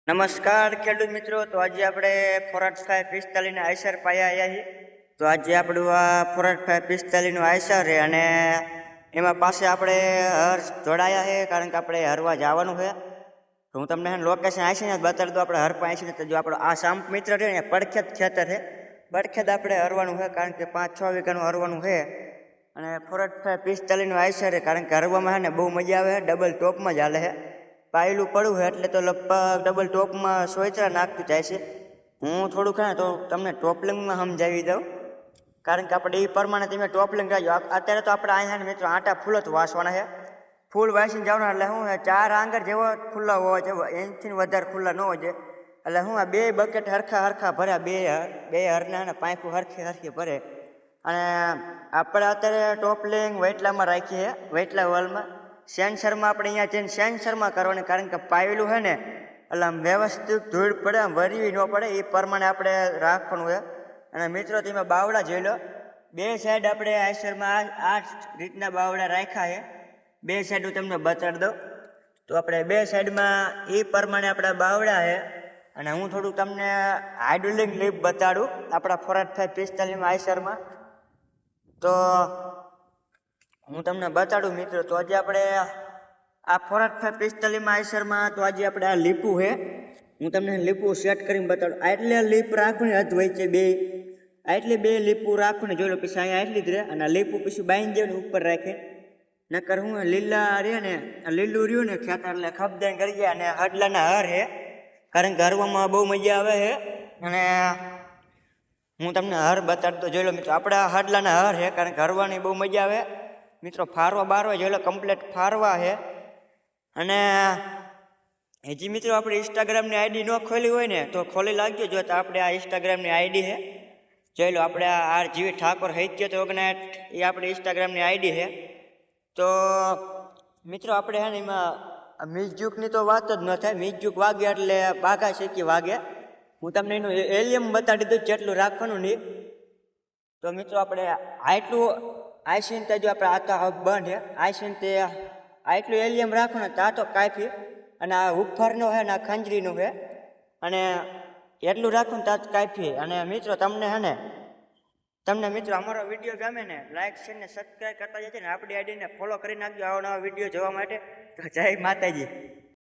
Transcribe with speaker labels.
Speaker 1: નમસ્કાર ખેડૂત મિત્રો. તો આજે આપણે 4545 ના આયસર પાયા આવ્યા છીએ. તો આજે આપણું આ 4545 નું આયસર છે અને એમાં પાસે આપણે હર જોડાયા છે, કારણ કે આપણે હરવા જવાનું છે. તો હું તમને લોકેશન આવીને બતાડી દઉં. આપણે હર પાસે ને જો આપણો આ સાંપ મિત્ર છે ને પડખેત ખેતર છે, પડખેત આપણે હરવાનું છે, કારણ કે 5-6 વીઘાનું હરવાનું છે. અને 4545 નું આયસર છે, કારણ કે હરવામાં છે ને બહુ મજા આવે. ડબલ ટોપમાં જ હાલે છે. પાયલું પડવું છે એટલે તો લગભગ ડબલ ટોપમાં સોયચરા નાખતું જાય છે. હું થોડુંક ને તો તમને ટોપલિંગમાં સમજાવી દઉં, કારણ કે આપણે એ પ્રમાણે તમે ટોપલિંગ રાખજો. અત્યારે તો આપણે અહીંયા મિત્રો આટા ફૂલ જ વાસવાના છે. ફૂલ વાસીને જવાના એટલે શું 4 આંગળ જેવો ખુલ્લા હોવા જોઈએ, એનાથી વધારે ખુલ્લા ન હોય. એટલે હું આ 2 બકેટ હરખા ભર્યા, બે હરના ને પાંખું હરખી ભરે. અને આપણે અત્યારે ટોપલિંગ વેટલામાં રાખીએ, વેટલા હોલમાં. સેન્સરમાં આપણે અહીંયા જઈને સેન્સરમાં કરવાની, કારણ કે પાયેલું છે ને એટલે આમ વ્યવસ્થિત ધૂળ પડે, આમ વરવી ન પડે, એ પ્રમાણે આપણે રાખવાનું છે. અને મિત્રો તમે બાવડા જોઈ લો, 2 સાઈડ આપણે આયસરમાં આ રીતના બાવડા રાખ્યા છે. 2 સાઈડ હું તમને બતાડી દઉં. તો આપણે 2 સાઈડમાં એ પ્રમાણે આપણા બાવડા છે. અને હું થોડુંક તમને હાઇડ્રોલિક લિફ્ટ બતાડું આપણા 4545 આયસરમાં. તો હું તમને બતાડું મિત્રો. તો આજે આપણે આ 4545 આયસરમાં તો આજે આપણે આ લીપું છે, હું તમને લીપું સેટ કરીને બતાડું. એટલે લીપ રાખવું ને હદ હોય છે 2, એટલે 2 લીપું રાખવું ને જોઈ લો. પછી અહીંયા એટલી જ રહે અને લીપું પછી બાંધી દેવું ને ઉપર રાખે. નકર હું લીલા રહે ને લીલું રહ્યું ને ખેતર એટલે ખપદાન કરી ગયા. અને હડલાના હર છે, કારણ કે હરવામાં બહુ મજા આવે છે. અને હું તમને હર બતાડતો જોઈ લો મિત્રો. આપણે હડલાના હર છે, કારણ કે હરવાની બહુ મજા આવે મિત્રો. ફારવા બારવા જોઈ લો, કમ્પ્લેટ ફારવા છે. અને હજી મિત્રો આપણે ઇન્સ્ટાગ્રામની આઈડી ન ખોલી હોય ને તો ખોલી લાગજો. જો તો આપણે આ ઇન્સ્ટાગ્રામની આઈડી છે, જોઈ લો. આપણે આ RGV ઠાકોર 79 એ આપણી ઇન્સ્ટાગ્રામની આઈડી છે. તો મિત્રો આપણે છે ને એમાં મ્યુઝિકની તો વાત જ ન થાય. મ્યુઝિક વાગે એટલે બાઘા શીખી વાગે. હું તમને એનું એલિયમ બતાડી દઉં જેટલું રાખવાનું નહીં. તો મિત્રો આપણે આટલું આઈસીન તે જો આપણે આતા હબ બંધ છે, આઈસીન તે આટલું એલિયમ રાખો ને તા તો કાફી. અને આ ઉપરનો છે ને આ ખંજરીનું છે, અને એટલું રાખો ને તા કાફી. અને મિત્રો તમને મિત્રો અમારો વિડીયો ગમે ને લાઈક શેર ને સબસ્ક્રાઈબ કરતા જશે ને આપણી આઈડીને ફોલો કરી નાખજો આવા નવા વિડીયો જોવા માટે. તો જય માતાજી.